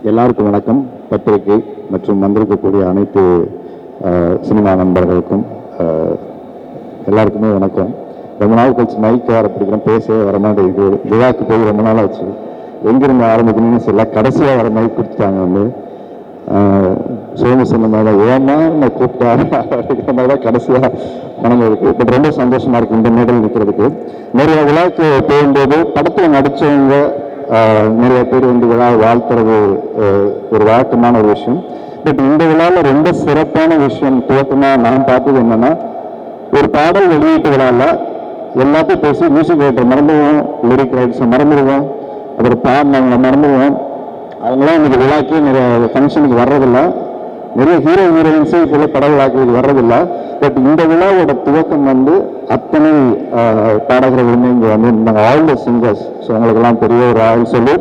எல்லாருக்கும் வணக்கம். பத்திரிகை மற்றும் வந்திருக்கக்கூடிய அனைத்து சினிமா நண்பர்களுக்கும் எல்லாருக்குமே வணக்கம். ரொம்ப நாள் கழிச்சு மைக் வர பிடிக்கிறோம், பேசவே வரமாட்டேங்குது. விழாக்கு போய் ரொம்ப நாள் ஆச்சு. எங்கிருந்து ஆரம்பிக்கணும்னு சொல்ல கடைசியாக வர மைக் கொடுத்துட்டாங்க. வந்து சோமு சொன்ன மாதிரி ஏமா நான் கூப்பிட்டா கடைசியாக மனம் இருக்கு. பட் ரொம்ப சந்தோஷமா இருக்கு இந்த மேடையில் நிற்கிறதுக்கு. நிறைய விழாக்கு போகும்போது படத்தில் நடித்தவங்க நிறைய பேர் வந்து விழா வாழ்த்துறது ஒரு வழக்கமான ஒரு விஷயம். பட் இந்த விழாவில் ரொம்ப சிறப்பான விஷயம் துவக்கமாக நான் பார்த்தது என்னன்னா, ஒரு பாடல் வெளியீட்டு விழாவில் எல்லாத்தையும் பேசி மியூசிக் ரைட்டர் மறந்துடுவோம், லிரிக் ரைட்டர்ஸை மறந்துடுவோம், அப்புறம் பாடினவங்களை மறந்துடுவோம். அவங்களாம் இன்னைக்கு விழாக்கே நிறைய ஃபங்க்ஷனுக்கு வர்றதில்லை. நிறைய ஹீரோயின்ஸே இப்போ பட விழாக்களுக்கு வர்றதில்லை. பட் இந்த விழாவோட துவக்கம் வந்து அத்தனை பாடகர்களுமே இங்கே வந்து இருந்தாங்க. All the singers. ஸோ அவங்களுக்கெல்லாம் பெரிய ஒரு ஆள் சொல்லி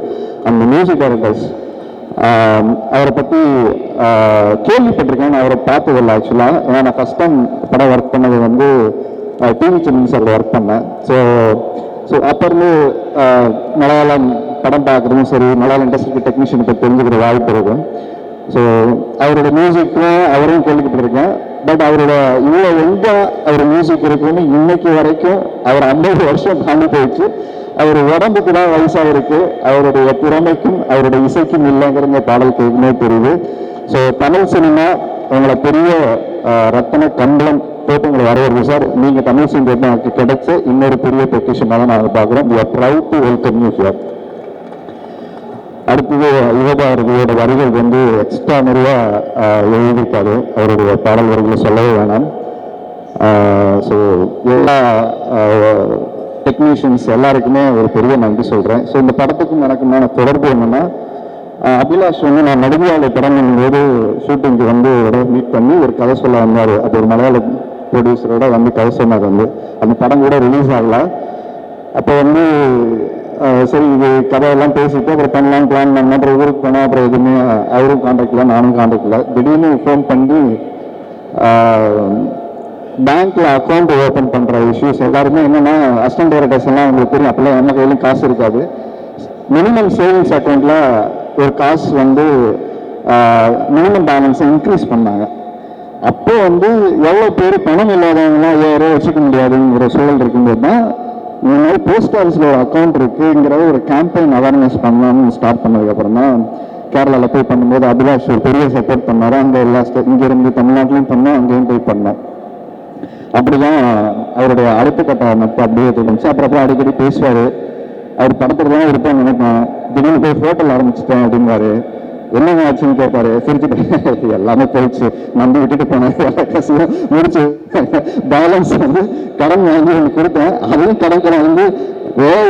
அந்த மியூசிக் டைரக்டர்ஸ். அவரை பற்றி கேள்விப்பட்டிருக்கேன், அவரை பார்த்ததில்லை ஆக்சுவலாக. ஏன்னா நான் ஃபஸ்ட் டைம் படம் ஒர்க் பண்ணது வந்து டிவி சேனல் சார் ஒர்க் பண்ணேன். ஸோ அப்போ இருந்து மலையாளம் படம் பார்க்குறதும் சரி, மலையாள இண்டஸ்ட்ரிக்கு டெக்னீஷியனை பற்றி தெரிஞ்சுக்கிற வாய்ப்பு இருக்கும். ஸோ அவரோட மியூசிக்கும் அவரையும் கேள்விப்பட்டிருக்கேன். பட் அவரோட இவ்வளோ எங்கே அவர் மியூசிக் இருக்குன்னு இன்னைக்கு வரைக்கும் அவர் 50 வருஷம் தாண்டி போயிடுச்சு. அவர் உடம்புக்கு தான் வயசாக இருக்கு, அவருடைய திறமைக்கும் அவருடைய இசைக்கும் இல்லைங்கிற பாடல் கேட்குமே தெரியுது. ஸோ தமிழ் சினிமா உங்களை பெரிய ரத்தன கம்பளம் போட்டு உங்களை வரவேற்பு சார். நீங்கள் தமிழ் சினிமாவுக்கு கிடைச்ச இன்னொரு பெரிய பொக்கிஷமாக தான் நாங்கள் பார்க்குறோம். We are proud to welcome you here. அடுத்தது யுவபாரதியோட வரிகள் வந்து எக்ஸ்ட்ரா நிறையா எழுதியிருக்காரு. அவருடைய பாடல் வரிகளை சொல்லவே வேணாம். ஸோ எல்லா டெக்னீஷியன்ஸ் எல்லாருக்குமே ஒரு பெரிய நன்றி சொல்கிறேன். ஸோ இந்த படத்துக்கும் எனக்குமான தொடர்பு என்னென்னா, அபிலாஷ் வந்து நான் நடுவியாலை படம் பண்ணும்போது ஷூட்டிங்க்கு வந்து மீட் பண்ணி ஒரு கதை சொல்ல வந்தார். அது ஒரு மலையாள ப்ரொடியூசரோட வந்து கதை சொன்னார். வந்து அந்த படம் கூட ரிலீஸ் ஆகல. அப்போ வந்து சரி இது கதையெல்லாம் பேசிட்டு அப்புறம் பண்ணலான்னு பிளான் பண்ணேன். அப்புறம் ஊருக்கு போனோம். அப்புறம் எதுவுமே அவரும் காண்டாக்ட் இல்லை, நானும் காண்டாக்ட் இல்லை. திடீர்னு ஃபோன் பண்ணி பேங்க்கில் அக்கௌண்ட் ஓப்பன் பண்ணுற இஷ்யூஸ் எல்லாருமே என்னென்னா, அசிஸ்டன்ட் டைரக்டர்ஸ் எல்லாம் உங்களுக்கு தெரியும், அப்போல்லாம் நம்ம கையிலும் காசு இருக்காது. மினிமம் சேவிங்ஸ் அக்கௌண்ட்டில் ஒரு காசு வந்து மினிமம் பேலன்ஸை இன்க்ரீஸ் பண்ணாங்க. அப்போ வந்து எவ்வளோ பேர் பணம் இல்லாதவங்களாம் 5000 வச்சுக்க முடியாதுங்கிற சூழல் இருக்கும்போது தான் இந்த மாதிரி போஸ்ட் ஆஃபீஸில் ஒரு அக்கௌண்ட் இருக்குங்கிற ஒரு கேம்பெயின் அவேர்னஸ் பண்ணலாம்னு ஸ்டார்ட் பண்ணதுக்கப்புறம் தான் கேரளாவில் போய் பண்ணும்போது அபிலாஷ் ஒரு பெரிய சப்போர்ட் பண்ணார். அங்கே எல்லா இங்கேருந்து தமிழ்நாட்டிலையும் பண்ணோம், அங்கேயும் போய் பண்ணோம். அப்படிதான் அவருடைய அடுத்த கட்ட நட்பு அப்படியே இருந்துச்சு. அப்புறம் அடிக்கடி பேசுவார். அவர் படத்துல தான் இருப்பான்னு நினைப்பேன். திடீர்னு போய் ஹோட்டல் ஆரம்பிச்சுட்டேன் அப்படின்வாரு. என்னங்க ஆச்சுன்னு கேட்பாரு. சிரிச்சுட்டு எல்லாமே போயிடுச்சு, நம்பி விட்டுட்டு போனேன், கசியம் முடிச்சு பேலன்ஸ் வந்து கடன் வாங்கி ஒன்று கொடுத்தேன். அதையும் கடன் வந்து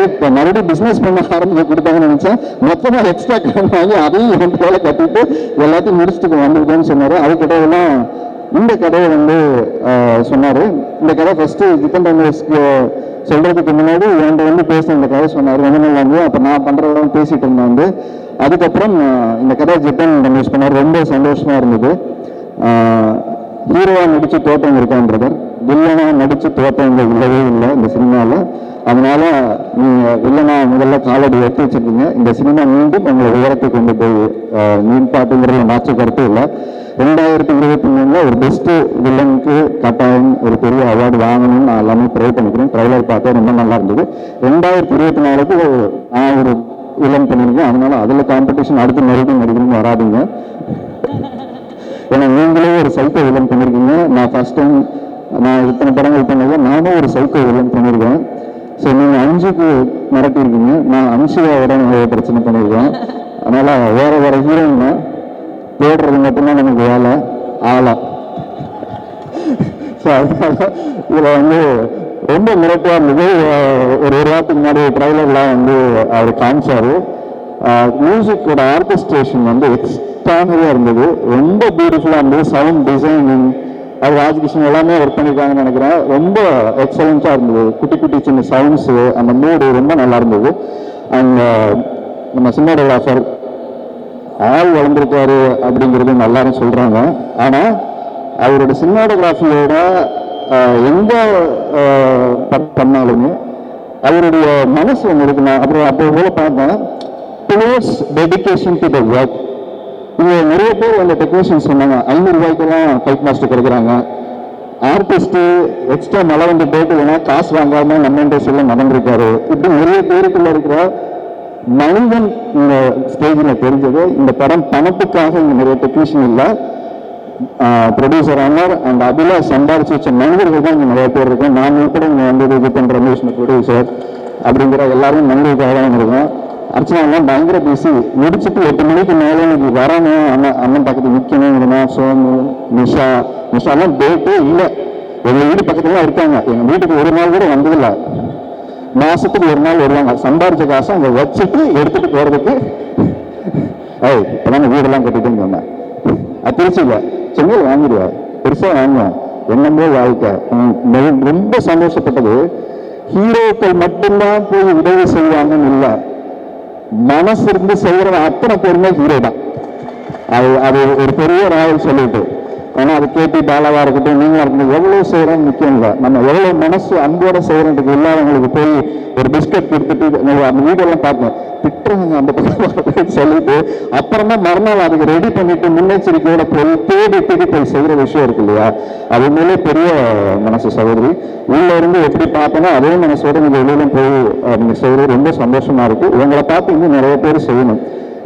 இப்போ மறுபடியும் பிஸ்னஸ் பண்ண ஆரம்பிச்சு கொடுத்தாங்கன்னு நினைச்சேன். மொத்தமாக எக்ஸ்ட்ரா கடன் வாங்கி அதையும் 2 வேலை கட்டிட்டு எல்லாத்தையும் முடிச்சுட்டு வந்துருக்கேன்னு சொன்னார். அதுக்கிட்டலாம் இந்த கதையை வந்து சொன்னார். இந்த கதை ஃபஸ்ட்டு ஜித்தன் ரமேஷ்க்கு சொல்கிறதுக்கு முன்னாடி என்கிட்ட வந்து பேச இந்த கதை சொன்னார். ரொம்ப நாள் வந்து அப்போ நான் பண்ணுறதெல்லாம் பேசிகிட்டு இருந்தேன். வந்து அதுக்கப்புறம் இந்த கதையை ஜித்தன் ரமேஷ் பண்ணார். ரொம்ப சந்தோஷமாக இருந்தது. ஹீரோவாக நடித்து தோட்டம் இருக்கான் பிரதர், வில்லனாக நடித்து தோட்டம் இங்கே இல்லவே இல்லை இந்த சினிமாவில். அதனால நீங்கள் வில்லனா முதல்ல காலடி எடுத்து வச்சுருக்கீங்க. இந்த சினிமா மீண்டும் உங்களை உயரத்தை கொண்டு போய் மீன்பாட்டுங்கிறத மாற்ற கருத்து இல்லை. 2023 ஒரு பெஸ்ட்டு வில்லனுக்கு கட்டாயம் ஒரு பெரிய அவார்டு வாங்கணும்னு நான் எல்லாமே ட்ரை பண்ணிக்கிறேன். ட்ரைலர் பார்த்தா ரொம்ப நல்லா இருந்தது. 2024க்கு நான் ஒரு வில்லன் பண்ணியிருக்கேன். அதனால அதில் காம்படிஷன் அடுத்து மறுபடியும் நடிக்கணும்னு வராதிங்க. ஏன்னா நீங்களே ஒரு சைக்கோ வில்லன் பண்ணியிருக்கீங்க. நான் ஃபர்ஸ்ட் டைம் நான் இத்தனை படங்கள் பண்ணது நானும் ஒரு சைக்கோ வில்லன் பண்ணியிருக்கேன். ஸோ நீங்கள் 5க்கு மிரட்டியிருக்கீங்க, நான் 5 நிறைய பிரச்சனை பண்ணியிருக்கேன். அதனால் வேறு வேறு ஹீரோயின்னா தேடுறது மட்டும்தான் நமக்கு வேலை ஆளா. ஸோ அதனால இதில் வந்து ரொம்ப மிரட்டாக இருந்தது. ஒரு வாரத்துக்கு முன்னாடி ட்ரைலர்லாம் வந்து அவர் காமிச்சார். மியூசிக்கோட ஆர்கெஸ்ட்ரேஷன் வந்து எக்ஸ்ட்ரானரியாக இருந்தது, ரொம்ப பியூட்டிஃபுல்லாக இருந்தது. சவுண்ட் டிசைனிங் அது ராஜகிருஷ்ணன் எல்லாமே ஒர்க் பண்ணியிருக்காங்கன்னு நினைக்கிறேன். ரொம்ப எக்ஸலண்ட்டாக இருந்தது. குட்டி குட்டி சின்ன சவுண்ட்ஸு, அந்த மூடு ரொம்ப நல்லா இருந்தது. அண்ட் நம்ம சினிமாட்டோகிராஃபர் ஆள் வளர்ந்துருக்காரு அப்படிங்கிறது எல்லாரும் சொல்கிறாங்க. ஆனால் அவரோட சினிமாட்டோகிராஃபியோட எந்த பண்ணாலுமே அவருடைய மனசு ஒன்று இருக்குண்ணா. அப்புறம் அப்போ போல பார்த்தேன், close dedication to the work. இங்கே நிறைய பேர் அந்த டெக்னீஷியன்ஸ் சொன்னாங்க 500 ரூபாய்க்கெல்லாம் ஃபைட் மாஸ்டர் கிடைக்கிறாங்க. ஆர்டிஸ்ட்டு எக்ஸ்ட்ரா மழை வந்து போட்டு வேணா காசு வாங்காம நம்ம இண்டஸ்ட்ரியில நடந்திருக்காரு. இப்படி நிறைய பேருக்குள்ள இருக்கிற மனிதன் இந்த ஸ்டேஜில் தெரிஞ்சது. இந்த படம் பணத்துக்காக இங்கே நிறைய டெக்னீஷியன் இல்லை, ப்ரொடியூசர் அமர் அண்ட் அபிலாஷ் சம்பாதிச்சு வச்ச மனிதர்கள் தான் இங்கே நிறைய பேர் இருக்கோம். நான் கூட இங்கே வந்து இது பண்ணுற ரமேஷ் ப்ரொடியூசர் அப்படிங்கிற எல்லாரும் மனிதர்களுக்காக தான் இருக்கோம். அர்ச்சனாலாம் பயங்கர பிஸி, முடிச்சுட்டு 8 மணிக்கு மேலே இன்னைக்கு வரணும், அண்ணன் பக்கத்து நிற்கணும். இல்லைன்னா சோமு நிஷாலாம் டேட்டே இல்லை. எங்கள் வீடு பக்கத்துல இருக்காங்க, எங்கள் வீட்டுக்கு ஒரு நாள் கூட வந்ததில்லை. மாசத்துக்கு ஒரு நாள் வருவாங்க, சம்பாரிச்ச காசை அங்கே வச்சுட்டு எடுத்துட்டு போறதுக்கு. இப்பதான் வீடெல்லாம் கட்டிட்டு வந்தேன். திருச்சி இல்லை, சென்னையில் வாங்கிடுவேன், பெருசாக வாங்குவேன். என்னமோ வாழ்க்கை. ரொம்ப சந்தோஷப்பட்டது, ஹீரோக்கள் மட்டும்தான் போய் உதவி செய்வாங்கன்னு இல்லை, மனசு இருந்து செய்யறது அத்தனை பேருமே ஹீரோ தான். அது ஒரு பெரிய ராயல் சொல்லிட்டு. ஏன்னா அது கேபி பாலாவா இருக்கட்டும், நீங்களா இருக்கட்டும், எவ்வளவு செய்யறோம் முக்கியம் இல்லை, நம்ம எவ்வளவு மனசு அன்போட செய்யறதுக்கு இல்லாதவங்களுக்கு போய் ஒரு பிஸ்கட் கொடுத்துட்டு அந்த வீடெல்லாம் பார்த்தோம் திட்டுறாங்க அந்த பக்கம் சொல்லிட்டு அப்புறமா மறுநாள் அதுக்கு ரெடி பண்ணிட்டு முன்னெச்சரிக்கையோட போய் தேடி போய் செய்யற விஷயம் இருக்கு இல்லையா, அது உண்மையிலே பெரிய மனசு சகோதரி. உள்ள இருந்து எப்படி பார்த்தோன்னா அதே மனசோட நீங்க வெளியில போய் நீங்க செய்யறது ரொம்ப சந்தோஷமா இருக்கு. உங்களை பார்த்து இன்னும் நிறைய பேர் செய்யணும்.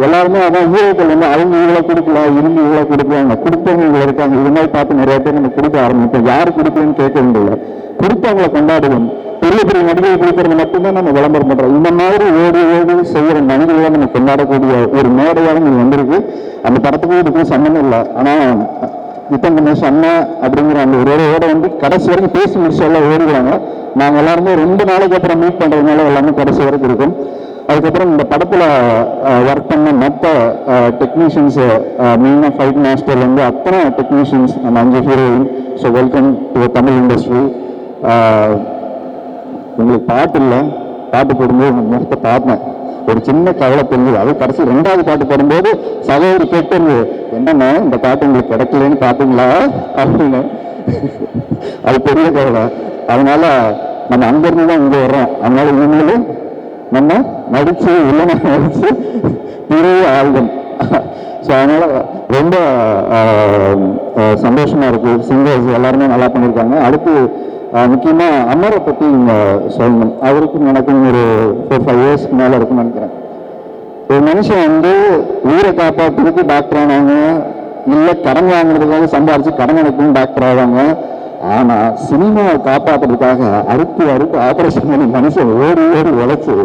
எல்லாருமே அதான் ஹீரோக்கள் வந்து அவங்க இவ்வளோ கொடுக்கல, இருந்து இவ்வளோ கொடுக்குவாங்க, கொடுத்தவங்க இவ்வளோ இருக்காங்க, இது மாதிரி பார்த்து நிறைய பேர் நம்ம கொடுக்க ஆரம்பிப்போம். யார் கொடுக்கலன்னு கேட்க வேண்டியதில்லை, கொடுத்தவங்களை கொண்டாடுவோம். பெரிய பெரிய நடிகர்கள் கொடுக்கறது மட்டும்தான் நம்ம விளம்பரம் பண்றோம். இந்த மாதிரி ஓடி செய்யற மனிதர்களை நம்ம கொண்டாடக்கூடிய ஒரு மேடையாக நீங்க வந்திருக்கு. அந்த படத்துக்கும் இதுக்கும் சம்மந்தம் இல்லை. ஆனா இத்தனை நிமிஷம் அண்ணா அப்படிங்கிற அந்த ஒரு வந்து கடைசி வரைக்கும் பேசி முடிச்சு எல்லாம் ஓடுவாங்க. நாங்க எல்லாருமே 2 நாளைக்கு அப்புறம் மீட் பண்றதுனால எல்லாமே கடைசி வரைக்கும் இருக்கும். அதுக்கப்புறம் இந்த படத்துல ஒர்க் பண்ண மற்ற டெக்னீஷியன்ஸ், மெயினாக ஃபைட் மாஸ்டர் வந்து அத்தனை டெக்னீஷியன்ஸ், நம்ம 5 heroine. So welcome to Tamil industry. உங்களுக்கு பாட்டு இல்லை, பாட்டு போடும்போது உங்க முகத்தை பார்த்தேன், ஒரு சின்ன கவலை தெரிஞ்சது. அது கடைசி 2வது பாட்டு போடும்போது சகோதரி கேட்டு என்னன்னா இந்த பாட்டு உங்களுக்கு கிடைக்கலன்னு பார்த்தீங்களா அப்படின்னு. அது பெரிய கவலை. அதனால நம்ம அங்கிருந்து தான் இங்கே வர்றோம். அதனால இனிமேலும் நம்ம நடிச்சு இல்லைன்னா நடிச்சு பெரிய ஆல்பம். ஸோ அதனால ரொம்ப சந்தோஷமா இருக்கு. சிங்கர்ஸ் எல்லாருமே நல்லா பண்ணியிருக்காங்க. அடுத்து முக்கியமாக அமரை பற்றி இங்கே சொல்லணும். அவருக்கும் எனக்கும் ஒரு 4-5 இயர்ஸ்க்கு மேலே இருக்குன்னு நினைக்கிறேன். ஒரு மனுஷன் வந்து உயிரை காப்பாற்றுறதுக்கு டாக்டர் ஆனாங்க, இல்லை கடன் வாங்குறதுக்காக சம்பாரிச்சு கடன் அடைக்கணும் டாக்டர் ஆவாங்க. ஆனா சினிமாவை காப்பாற்றுறதுக்காக அறுத்து ஆபரேஷன் பண்ணி மனுஷன் ஓடி உழைச்சு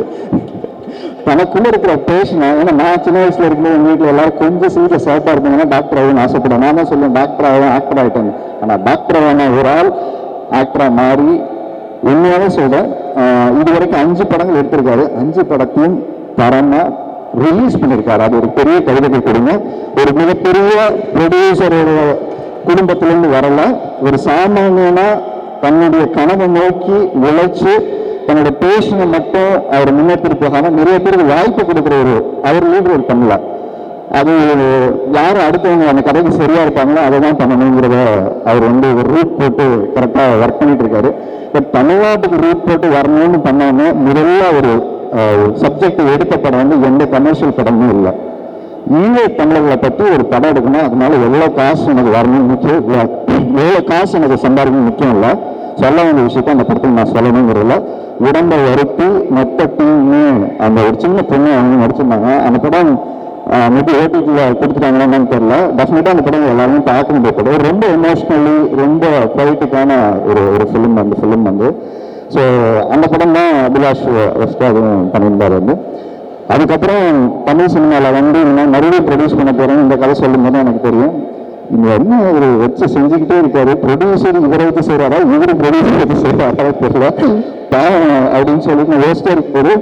தனக்குள்ள இருக்கிற பேஷனை. ஏன்னா நான் சின்ன வயசுல இருக்கும்போது எங்க வீட்டில் எல்லாரும் கொஞ்சம் சீக்கிரம் சேஃபா இருப்பாங்கன்னா டாக்டர் ஆகணும்னு ஆசைப்படுவேன். நான் தான் சொல்லுவேன் டாக்டர் ஆகும், ஆக்டர் ஆகிட்டேன். ஆனா டாக்டர் ஆன ஒரு ஆள் ஆக்டரா மாறி உண்மையாவே சொல்றேன், இது வரைக்கும் 5 படங்கள் எடுத்திருக்காரு. 5 படத்தையும் தரமா ரிலீஸ் பண்ணியிருக்காரு. அது ஒரு பெரிய கவிதை கொடுங்க. ஒரு மிகப்பெரிய ப்ரொடியூசரோட குடும்பத்திலிருந்து வரல, ஒரு சாமானியனா தன்னுடைய கனவை நோக்கி உழைச்சு தன்னோட பேஷனை மட்டும் அவர் முன்னேற்றி போகாம நிறைய பேருக்கு வாய்ப்பு கொடுக்குற அவர் லீடர் பண்ணல. அது யாரும் அடுத்தவங்க அந்த கதைக்கு சரியா இருப்பாங்களோ அதை தான் பண்ணணுங்கிறத அவர் வந்து ஒரு ரூட் போட்டு கரெக்டாக ஒர்க் பண்ணிட்டு இருக்காரு. பட் தமிழ்நாட்டுக்கு ரூட் போட்டு வரணும்னு பண்ணாம முதல்ல ஒரு சப்ஜெக்ட் எடுத்த படம் வந்து எந்த கமர்ஷியல் படமும் இல்லை. ஈழ தமிழர்களை பற்றி ஒரு படம் எடுக்கணும், அதனால எவ்வளோ காசு எனக்கு வரணும் முக்கியம், எவ்வளோ காசு எனக்கு சம்பாதிக்கணும் முக்கியம் இல்லை. சொல்ல வேண்டிய விஷயத்த அந்த படத்துக்கு நான் சொல்லணுங்கிறதுல உடம்பை வருத்தி மொத்த டீம்னு அந்த ஒரு சின்ன பொண்ணு அவங்க நடிச்சிருந்தாங்க. அந்த படம் மேபி ஓடிடியில் கொடுத்துட்டாங்களான்னு தெரியல. டெஃபினட்டாக அந்த படம் எல்லாருமே பார்க்க முடிய படம். ரொம்ப எமோஷ்னலி ரொம்ப பொலிட்டிக்கான ஒரு ஃபிலிம். அந்த ஃபிலிம் வந்து ஸோ அந்த படம் தான் அபிலாஷ் வெஸ்டாகவும் பண்ணியிருந்தார் வந்து. அதுக்கப்புறம் தமிழ் சினிமாவில் வந்து மறுபடியும் ப்ரொடியூஸ் பண்ண போகிறேன். இந்த கதை சொல்லும் போது எனக்கு தெரியும் இங்கே என்ன ஒரு வச்சு செஞ்சுக்கிட்டே இருக்காரு. ப்ரொடியூசர் இவரை வச்சு செய்கிறாரா, இவரு ப்ரொடியூசர் வச்சு செய்கிறாரா தெரியல அப்படின்னு சொல்லிட்டு யோசிச்சே இருக்கும்போது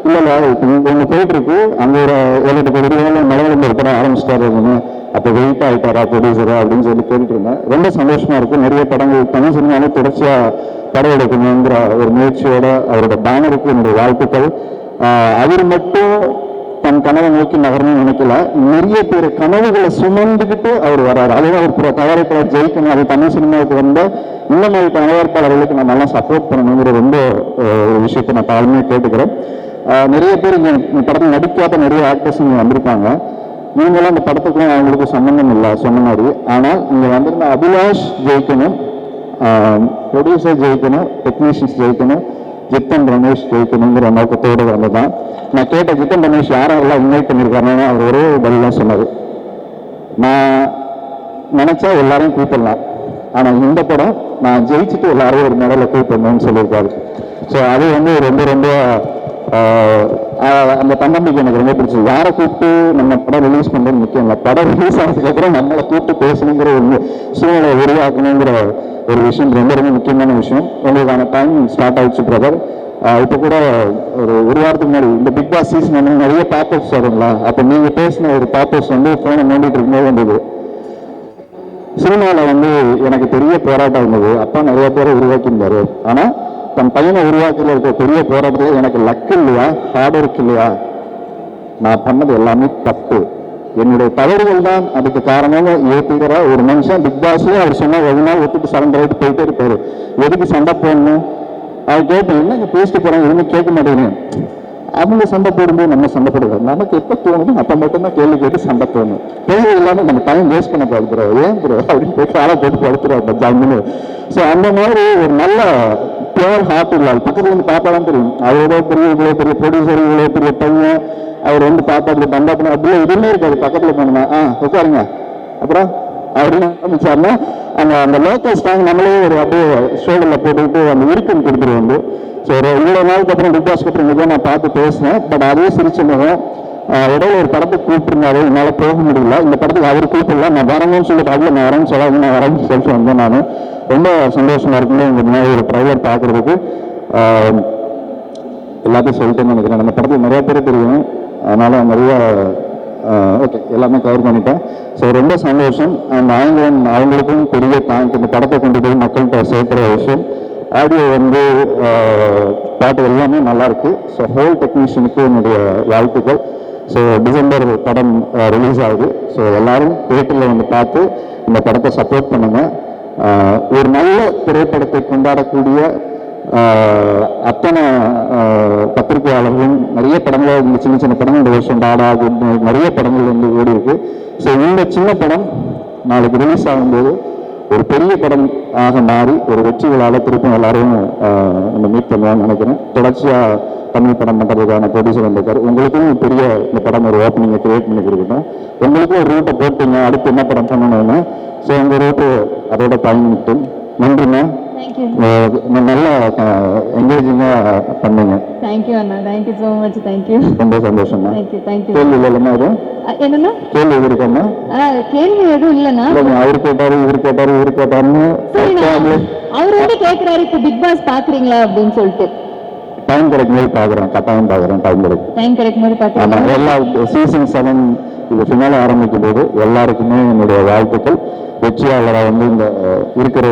இல்லை ஒன்று போயிட்டு இருக்கு. அங்கே ஒரு 7-8 கோடி ரூபாய் மலையாளம் ஒரு படம் ஆரம்பிச்சிட்டாரு. அப்போ வெயிட் ஆகிட்டாரா ப்ரொடியூசரா அப்படின்னு சொல்லி கேட்டுட்டு இருந்தேன். ரொம்ப சந்தோஷமா இருக்கு. நிறைய படங்கள் தமிழ் சினிமாவில் தொடர்ச்சியாக படம் எடுக்கணுங்கிற ஒரு முயற்சியோட அவரோட பேனருக்கு என்னுடைய வாழ்த்துக்கள். அவர் மட்டும் தன் கனவை நோக்கி நகரணும்னு நினைக்கல, நிறைய பேர் கனவுகளை சுமந்துக்கிட்டு அவர் வர்றாரு. அதுதான் ஒரு தயாரிப்பாளர் ஜெயிக்கணும். அது தமிழ் சினிமாவுக்கு வந்த இந்த மாதிரி தயாரிப்பாளர்களுக்கு நம்ம எல்லாம் சப்போர்ட் பண்ணணுங்கிற ரொம்ப ஒரு விஷயத்தை நான் தாழ்மையாக கேட்டுக்கிறேன். நிறைய பேர் இங்கே படத்தில் நடிக்காத நிறைய ஆக்டர்ஸ் இங்கே வந்திருப்பாங்க. நீங்களும் அந்த படத்துக்கும் அவங்களுக்கு சம்மந்தம் இல்லை சொன்ன மாதிரி. ஆனால் இங்கே வந்திருந்த அபிலாஷ் ஜெயிக்கணும், ப்ரொடியூசர் ஜெயிக்கணும், டெக்னீஷியன்ஸ் ஜெயிக்கணும், ஜித்தன் ரமேஷ் ஜெயிக்கணுங்கிற நோக்கத்தோடு வந்ததான். நான் கேட்ட ஜித்தன் ரமேஷ் யாரெல்லாம் இன்வைட் பண்ணியிருக்காருன்னு அவர் ஒரே பதிலாம் சொன்னார், நான் நினச்சா எல்லாரையும் கூப்பிடலாம், ஆனால் இந்த படம் நான் ஜெயிச்சுட்டு எல்லாரையும் ஒரு மேடையில் கூப்பிடணும்னு சொல்லியிருக்காரு. ஸோ அது வந்து ரொம்ப ரொம்ப அந்த தன்னம்பிக்கை எனக்கு ரொம்ப பிடிச்சது. யாரை கூப்பிட்டு நம்ம படம் ரிலீஸ் பண்ணுறது முக்கியம் இல்லை, படம் ரிலீஸ் ஆனதுக்கப்புறம் நம்மளை கூப்பிட்டு பேசணுங்கிற ஒரு சூழ்நிலை உருவாக்கணுங்கிற ஒரு விஷயம் ரொம்ப ரொம்ப முக்கியமான விஷயம். உங்களுக்கான டைம் ஸ்டார்ட் ஆயிடுச்சு பிரதர். இப்போ கூட ஒரு வாரத்துக்கு முன்னாடி இந்த பிக் பாஸ் சீசன் வந்து நிறைய பேப்பர்ஸ் வருங்களா, அப்போ நீங்கள் பேசின ஒரு பேப்பர்ஸ் வந்து ஃபோனை நோண்டிட்டு இருக்கும்போது வந்தது. சினிமாவில் வந்து எனக்கு பெரிய போராட்டம் இருந்தது, அப்பா நிறைய பேரை உருவாக்கியிருந்தாரு, ஆனால் தன் பையனை உருவாக்கியில் இருக்க பெரிய போராட்டத்தில் எனக்கு லக் இல்லையா, ஹார்ட் ஒர்க் இல்லையா, நான் பண்ணது எல்லாமே தப்பு, என்னுடைய தவறுகள் தான் அதுக்கு காரணம் ஏற்றுக்கிற ஒரு மனுஷன் பிக் பாஸ்லேயும் அவர் சொன்ன ஒரு நாள் ஒத்துட்டு சரண்டர் ஆகிட்டு போயிட்டே இருப்பாரு. எதுக்கு சண்டை போடணும், அவர் கேட்பேன் என்னங்க பேசிட்டு போகிறாங்க எதுவுமே கேட்க மாட்டேங்கிறேன். அவங்க சண்டை போடும்போது நம்ம சண்டை போடுவோம், நமக்கு எப்போ தோணுது அப்போ மட்டும்தான் கேள்வி கேட்டு சண்டை போடணும். தேவை இல்லாமல் நம்ம டைம் வேஸ்ட் பண்ண பார்க்குறோம், ஏன் ப்ரோ அப்படின்னு போய் காலை போட்டு படுத்துறோம் ஜாமின்னு. ஸோ அந்த மாதிரி ஒரு நல்ல பியூர் ஹார்ட் இல்லாது பக்கத்தில் வந்து பார்த்தாலும் தெரியும், அவர் இவ்வளோ பெரிய ப்ரொடியூசர், இவ்வளோ பெரிய பையன், அவர் வந்து பார்த்தாரு தண்டாப்பணும் அப்படியே எதுவுமே இருக்காது. பக்கத்தில் போனோம்னா உட்காருங்க அப்புறம் அப்படின்னு ஆரம்பிச்சாருன்னா அந்த லோக்கல் ஸ்டாங் நம்மளே ஒரு அப்படியே ஷோல்டரில் போட்டுக்கிட்டு அந்த விருப்பம் கொடுத்துருவோம். ஸோ ஒரு இவ்வளோ நாளுக்கு அப்புறம் பிக் பாஸ்க்கு அப்புறம் இங்கே நான் பார்த்து பேசினேன். பட் அதே சிரிச்ச முகம் இடையில ஒரு படத்துக்கு கூப்பிட்டுருந்தாரு, என்னால் போக முடியல, இந்த படத்துக்கு அவர் கூப்பிடல, நான் வரணும்னு சொல்லிட்டு அவ்வளோ நான் வரேன்னு சொல்லாது, நான் வரேன்னு சொல்லிட்டு வந்தேன். நான் ரொம்ப சந்தோஷமா இருக்குன்னு இந்த மாதிரி ஒரு ட்ரைலர் பார்க்குறதுக்கு. எல்லாத்தையும் சொல்லிட்டேன்னு நினைக்கிறேன். நம்ம படத்துக்கு நிறைய பேர் தெரியும், அதனால் நிறைய ஓகே எல்லாமே கவர் பண்ணிட்டேன். ஸோ ரொம்ப சந்தோஷம். அந்த அவங்களுக்கும் பெரிய தேங்க், இந்த படத்தை கொண்டு போய் மக்கள்கிட்ட சேர்க்கிற விஷயம். ஆடியோ வந்து பாட்டு எல்லாமே நல்லாயிருக்கு. ஸோ ஹோல் டெக்னீஷியனுக்கு என்னுடைய வாழ்த்துக்கள். ஸோ டிசம்பர் படம் ரிலீஸ் ஆகுது. ஸோ எல்லாரும் தியேட்டரில் வந்து பார்த்து இந்த படத்தை சப்போர்ட் பண்ணுங்கள். ஒரு நல்ல திரைப்படத்தை கொண்டாடக்கூடிய அத்தனை பத்திரிகையாளர்களும் நிறைய படங்கள், இந்த சின்ன சின்ன படங்கள் இந்த வருஷம் டாடா நிறைய படங்கள் வந்து ஓடி இருக்கு. ஸோ இந்த சின்ன படம் நாளைக்கு ரிலீஸ் ஆகும்போது ஒரு பெரிய படம் ஆக மாறி ஒரு வெற்றி விழாவில் திருப்பும் எல்லாரும் நம்ம மீட் பண்ணுவான்னு நினைக்கிறேன். தொடர்ச்சியாக தமிழ் படம் பண்ணுறதுக்கான ப்ரொடியூசர் வந்திருக்காரு. உங்களுக்கும் பெரிய இந்த படம் ஒரு ஓப்பனிங்கை கிரியேட் பண்ணி கொடுக்கணும். உங்களுக்கும் ஒரு ரூட்டை போட்டீங்க, அடுத்து என்ன படம் பண்ணணும்னு. ஸோ உங்கள் ரூட்டு அதோட பயணிட்டு நன்றிண்ணா. நல்லா என்கரேஜிங்காக பண்ணுங்க. தேங்க்யூ அண்ணா, தேங்க்யூ ஸோ மச். தேங்க்யூ, ரொம்ப சந்தோஷம்ண்ணா. தேங்க்யூ. கேள்வி இல்லைன்னா எதுவும் என்னன்னா கேள்வி இருக்கோம்னா கேள்வி எதுவும் இல்லைண்ணா. அவர் கேட்டாரு இவர் கேட்டாருன்னு அவர் வந்து கேட்குறாரு, இப்போ பிக் பாஸ் பார்க்குறீங்களா அப்படின்னு சொல்லிட்டு. டைம் கிடைக்கும்போது பார்க்குறேன், கட்டாயம் பார்க்குறேன். டைம் கிடைக்கும்போது பார்க்குறேன். எல்லா சீசன் 7 இது ஃபினாலே ஆரம்பிக்கும் போது எல்லாருக்குமே என்னுடைய வாழ்த்துக்கள். வெற்றியாளராக வந்து இந்த இருக்கிற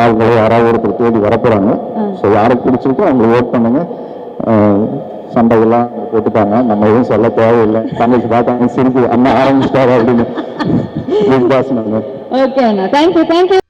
ஆள்களை யாராவது ஒருத்தர் தேடி வரப்போறாங்க. ஸோ யாருக்கு பிடிச்சிருக்கோ அவங்க ஓட் பண்ணுங்க. சண்டைகள்லாம் போட்டுப்பாங்க, நம்ம எதுவும் சொல்ல தேவையில்லை. தங்கச்சி பார்த்தாங்க சிரிப்பு அண்ணா ஆரம்பிச்சிட்டாரு அப்படின்னு. Bigg Boss. ஓகே அண்ணா, தேங்க்யூ.